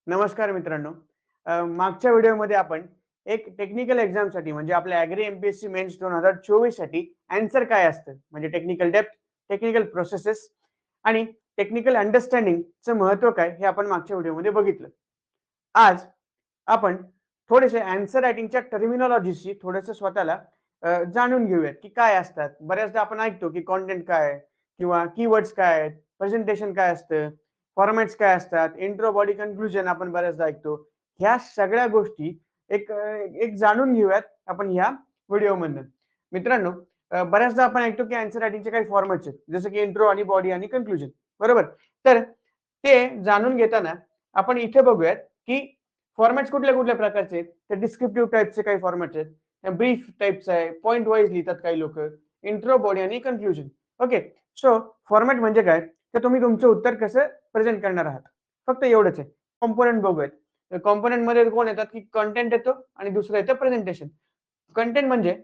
नमस्कार मित्रांनो. मागच्या व्हिडिओमध्ये आपण एक टेक्निकल एक्झामसाठी म्हणजे आपल्या ॲग्री एमपीएससी मेन्स 2024 साठी आन्सर काय असतं, म्हणजे टेक्निकल डेप्थ, टेक्निकल प्रोसेसेस आणि टेक्निकल अंडरस्टँडिंगचं महत्त्व काय हे आपण मागच्या व्हिडिओमध्ये बघितलं. आज आपण थोडेसे आन्सर रायटिंगच्या टर्मिनॉलॉजीशी थोडंसं स्वतःला जाणून घेऊयात, की काय असतात. बऱ्याचदा आपण ऐकतो, की कंटेंट काय आहे किंवा कीवर्ड्स काय आहेत, प्रेझेंटेशन काय असतं, फॉर्मॅट्स काय असतात, इंट्रो, बॉडी, कन्क्लुजन आपण बऱ्याचदा ऐकतो. ह्या सगळ्या गोष्टी एक जाणून घेऊयात आपण ह्या व्हिडिओमधनं. मित्रांनो, बऱ्याचदा आपण ऐकतो, की आन्सर रायटिंगचे काही फॉर्मॅट्स आहेत, जसं की इंट्रो आणि बॉडी आणि कन्क्लुजन, बरोबर? तर ते जाणून घेताना आपण इथे बघूयात, की फॉर्मॅट्स कुठल्या-कुठल्या प्रकारचे आहेत. तर डिस्क्रिप्टिव्ह टाइपचे काही फॉर्मॅट्स आहेत. ब्रीफ टाइपचा आहे, पॉइंट वाईज लिहितात काही लोकं. इंट्रो, बॉडी आणि कन्क्लुजन. ओके. सो फॉर्मॅट म्हणजे काय? तर तुम्ही तुमचं उत्तर कसं प्रेझेंट करणार आहात. फक्त एवढंच आहे. कॉम्पोनंट बघूयात. कॉम्पोनंटमध्ये कोण येतात, की कंटेंट येतो आणि दुसरं येतं प्रेझेंटेशन. कंटेंट म्हणजे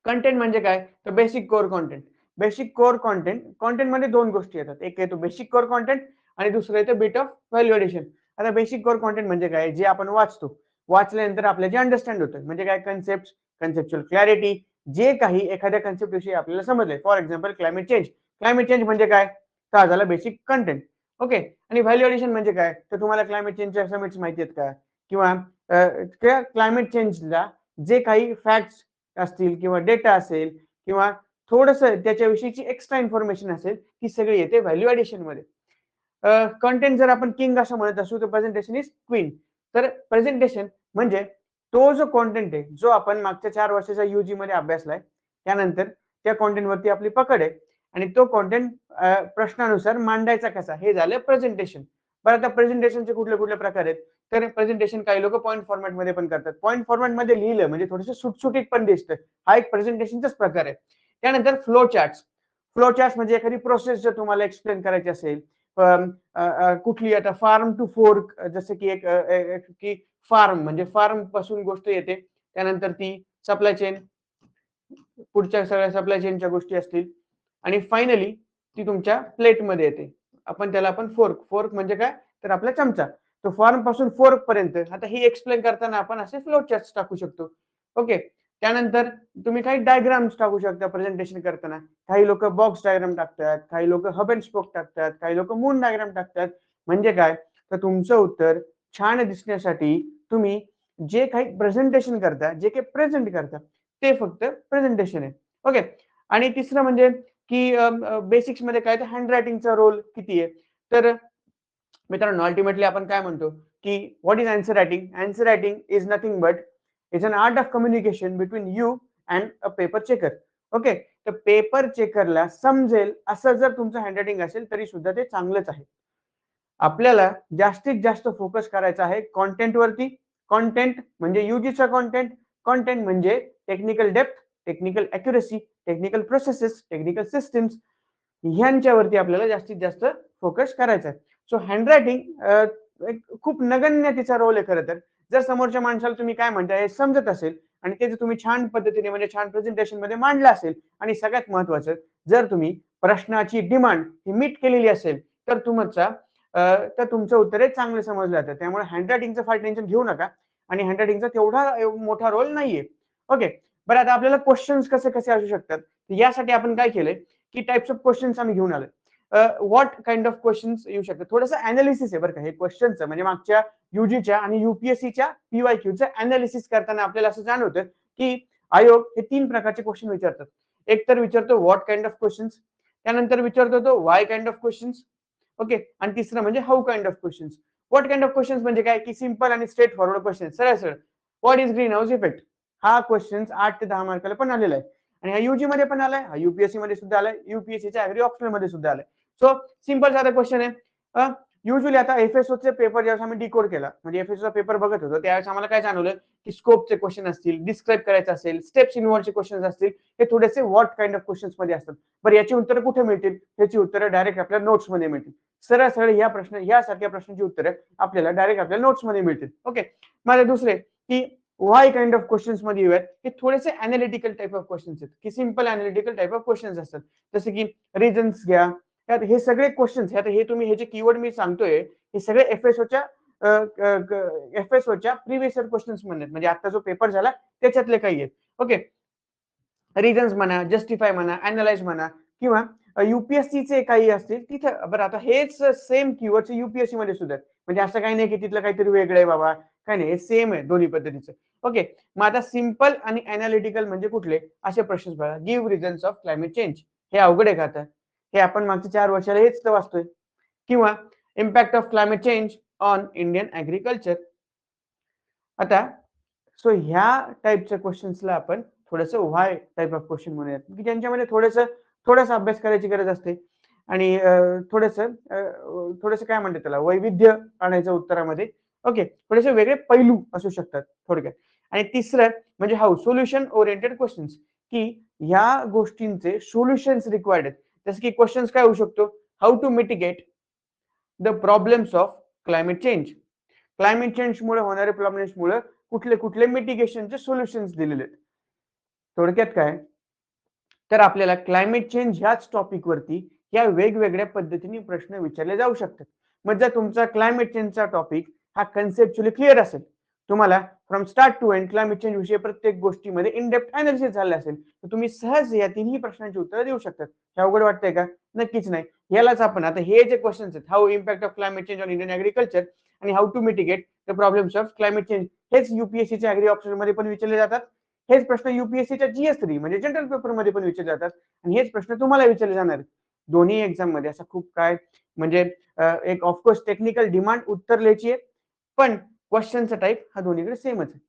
कंटेंट म्हणजे काय? तर basic core content. Basic core content कंटेंटमध्ये दोन गोष्टी येतात. एक येतो बेसिक कोर कंटेंट आणि दुसरं येतं बिट ऑफ व्हॅल्यू एडिशन. आता बेसिक कोर कंटेंट म्हणजे काय? जे आपण वाचतो. वाचल्यानंतर आपल्याला जे अंडरस्टँड होतं. म्हणजे काय? कन्सेप्ट, कन्सेप्च्युअल क्लॅरिटी, जे काही एखाद्या कन्सेप्ट विषयी आपल्याला समजलंय. For example climate change. Climate change म्हणजे काय? तर हा झाला बेसिक कंटेंट. ओके. आणि व्हॅल्यू एडिशन म्हणजे काय? तर तुम्हाला क्लायमेट चेंजच्या समिट्स माहिती आहेत का? किंवा क्लायमेट चेंजला जे काही फॅक्ट्स असतील किंवा डेटा असेल किंवा थोडंसं त्याच्याविषयीची एक्स्ट्रा इन्फॉर्मेशन असेल, ही सगळी येते व्हॅल्यू एडिशनमध्ये. कंटेंट जर आपण किंग असं म्हणत असू, तर प्रेझेंटेशन इज क्वीन. तर प्रेझेंटेशन म्हणजे तो जो कंटेंट आहे, जो आपण मागच्या 4 वर्षाच्या यूजीमध्ये अभ्यासलाय, त्यानंतर त्या कंटेंटवरती आपली पकड आहे आणि तो कंटेंट प्रश्नानुसार मांडायचा कसा, हे झालं प्रेझेंटेशन. बरं, आता प्रेझेंटेशनचे कुठले-कुठले प्रकार आहेत? तर प्रेझेंटेशन काही लोकं पॉइंट फॉर्मॅटमध्ये पण करतात. पॉइंट फॉर्मॅटमध्ये लिहिलं म्हणजे थोडंसं सुटसुटीत पण दिसतं. हा एक प्रेझेंटेशनचाच प्रकार आहे. त्यानंतर फ्लो चार्ट्स. फ्लो चार्ट्स म्हणजे एखादी प्रोसेस जर तुम्हाला एक्सप्लेन करायची असेल, कुठली आता फार्म टू फोर्क, जसं की की फार्म म्हणजे फार्म पासून गोष्ट येते. त्यानंतर ती सप्लाय चेन, पुढच्या सगळ्या सप्लाय चेनच्या गोष्टी असतील आणि फायनली ती तुमच्या प्लेटमध्ये येते. आपण फोर्क. फोर्क म्हणजे काय? तर आपला चमचा. तो फार्म पासून फोर्क पर्यंत. आता ही एक्सप्लेन करताना आपण असे फ्लो चार्ट्स टाकू शकतो. ओके. त्यानंतर तुम्ही काही डायग्राम्स टाकू शकता प्रेझेंटेशन करताना. काही लोकं बॉक्स डायग्राम टाकतात, काही लोकं हब एंड स्पोक टाकतात, काही लोकं मून डायग्राम टाकतात. म्हणजे काय? तर तुमचं उत्तर छान दिसण्यासाठी तुम्ही जे काही प्रेझेंटेशन करता, जे काही प्रेझेंट करता, ते फक्त प्रेझेंटेशन आहे. ओके. आणि तिसरं म्हणजे की बेसिक्समध्ये काय तर हँडरायटिंगचा रोल किती आहे? तर मित्रांनो, अल्टिमेटली आपण काय म्हणतो, की what is answer writing? Answer writing is nothing but is an art of communication between you and a paper checker. Okay. तर पेपर चेकरला समजेल असं जर तुमचं हँडरायटिंग असेल, तरी सुद्धा ते चांगलंच आहे. आपल्याला जास्तीत जास्त फोकस करायचा आहे कंटेंटवरती. कंटेंट म्हणजे यूजीचा कंटेंट. कंटेंट म्हणजे technical depth, technical accuracy, technical processes, technical systems ह्यांच्यावरती आपल्याला जास्तीत जास्त फोकस करायचा आहे. सो हँडरायटिंग एक खूप नगण्य तिचा रोल आहे खरं तर. जर समोरच्या माणसाला तुम्ही काय म्हणताय हे समजत असेल आणि ते जर तुम्ही छान पद्धतीने म्हणजे छान प्रेझेंटेशनमध्ये मांडलं असेल आणि सगळ्यात महत्त्वाचं, जर तुम्ही प्रश्नाची डिमांड ही मीट केलेली असेल, तर तर तुमचं उत्तर हे चांगलं समजलं जातं. त्यामुळे हँडरायटिंगचं फार टेन्शन घेऊ नका आणि हँडरायटिंगचा तेवढा मोठा रोल नाहीये. ओके. बरं, आता आपल्याला क्वेश्चन्स कसे-कसे असू शकतात? यासाठी आपण काय केलंय, की टाइप्स ऑफ क्वेश्चन्स आम्ही घेऊन आलोय. व्हॉट काइंड ऑफ क्वेश्चन्स येऊ शकतात? थोडंसं एनालिसिस आहे बरं का हे क्वेश्चनचं. म्हणजे मागच्या यूजीच्या आणि यूपीएससीच्या पीवायक्यूचं एनालिसिस करताना आपल्याला असं जाणवतं, की आयोग हे 3 प्रकारचे क्वेश्चन विचारतात. एक तर विचारतो व्हॉट काइंड ऑफ क्वेश्चन्स, त्यानंतर विचारतो तो why kind of questions. Okay. आणि तिसरं म्हणजे how kind of questions. What kind of questions म्हणजे काय, की सिंपल आणि स्ट्रेट फॉरवर्ड क्वेश्चन, सरळ-सरळ. What is greenhouse effect? हा क्वेश्चन्स 8 ते 10 मार्काला पण आलेला आहे. आणि हा यूजी मध्ये पण आलाय, हा यूपीएससी मध्ये सुद्धा आलाय, यूपीएससीच्या ऍग्री ऑप्शनल मध्ये सुद्धा आलाय. सो सिंपल साधा क्वेश्चन आहे. युजली आता एफएसओचे पेपर ज्यावेळेस आम्ही डिकोड केला, म्हणजे एफएसओचा पेपर बघत होतो, त्यावेळेस आम्हाला काय जाणवलं, की स्कोपचे क्वेश्चन असतील, डिस्क्राईब करायचं असेल, स्टेप्स इन्व्हॉल्वचे क्वेश्चन असतील, हे थोडेसे व्हॉट काइंड ऑफ क्वेश्चन्स मध्ये असतात. बरं, याची उत्तरं कुठे मिळतील? याची उत्तरं डायरेक्ट आपल्या नोट्स मध्ये मिळतील. सरळ सरळ यासारख्या प्रश्नांची उत्तरं आपल्याला डायरेक्ट आपल्या नोट्स मध्ये मिळतील. ओके. माझे दुसरे, की व्हाय काइंड ऑफ क्वेश्चन्स मध्ये येऊयात, हे थोडेसे अनालिटिकल टाइप ऑफ क्वेश्चन्स आहेत, की simple analytical type of questions असतात. जसे की रिझन्स घ्या. त्यात हे सगळे क्वेश्चन्स, आता हे तुम्ही हे जे कीवर्ड मी सांगतोय, हे सगळे एफएसओच्या प्रिव्हियस इयर क्वेश्चन्स म्हणजे आता जो पेपर झाला त्याच्यातले काही आहेत. ओके, रिझन्स म्हणा, जस्टिफाय म्हणा, अॅनलाइज म्हणा किंवा चे काही असतील तिथं. बरं, आता हेच सेम कीवर्ड्स युपीएससी मध्ये सुद्धा म्हणजे असं काही नाही की तिथलं काहीतरी वेगळं आहे बाबा, काय नाही, हे सेम आहे दोन्ही पद्धतीचं. ओके, मग आता सिम्पल आणि अनालिटिकल म्हणजे कुठले असे प्रश्न बघा. Give reasons of climate change, हे अवघड आहे का आता? हे आपण मागच्या 4 वर्षाला हेच तर वाचतोय. किंवा impact of climate change on Indian agriculture. आता सो ह्या टाईपच्या क्वेश्चन्सला आपण थोडंसं व्हाय टाईप ऑफ क्वेश्चन म्हणूयात, की ज्यांच्यामध्ये थोडासा अभ्यास करायची गरज असते आणि थोडंसं काय म्हणतात त्याला, वैविध्य आणायचं उत्तरामध्ये. ओके, थोडेसे वेगळे पैलू असू शकतात थोडक्यात. आणि तिसरं म्हणजे हाऊ, सोल्युशन ओरिएंटेड क्वेश्चन्स, की ह्या गोष्टींचे सोल्युशन्स रिक्वायर्ड आहेत. जसं की क्वेश्चन्स काय होऊ शकतो, how to mitigate the problems of climate change. Climate चेंजमुळे होणारे प्रॉब्लेम्समुळे कुठले कुठले मिटिगेशनचे सोल्युशन्स दिलेले आहेत. थोडक्यात काय, तर आपल्याला क्लायमेट चेंज ह्याच टॉपिकवरती या वेगवेगळ्या पद्धतीने प्रश्न विचारले जाऊ शकतात. मग जर तुमचा क्लायमेट चेंजचा टॉपिक हा कन्सेप्च्युअली क्लिअर असेल, तुम्हाला from start to end climate change विषयी प्रत्येक गोष्टीमध्ये इन डेप्थ अनालिसिस झाले असेल, तर तुम्ही सहज या तिन्ही प्रश्नांची उत्तरं देऊ शकतात. हे अवघड वाटतंय का? नक्कीच नाही. यालाच आपण आता हे जे क्वेश्चन्स आहेत, how impact of climate change on Indian agriculture आणि how to mitigate the problems of climate change, हेच युपीएससीच्या ऍग्री ऑप्शन मध्ये पण विचारले जातात. हेच प्रश्न युपीएससीच्या जीएस3 म्हणजे जनरल पेपर मध्ये पण विचारले जातात आणि हेच प्रश्न तुम्हाला विचारले जाणार. दोन्ही एक्झाम मध्ये असं खूप काय म्हणजे एक ऑफकोर्स टेक्निकल डिमांड उत्तर लिहायची आहे, पण क्वेश्चनचा टाईप हा दोन्हीकडे सेमच आहे.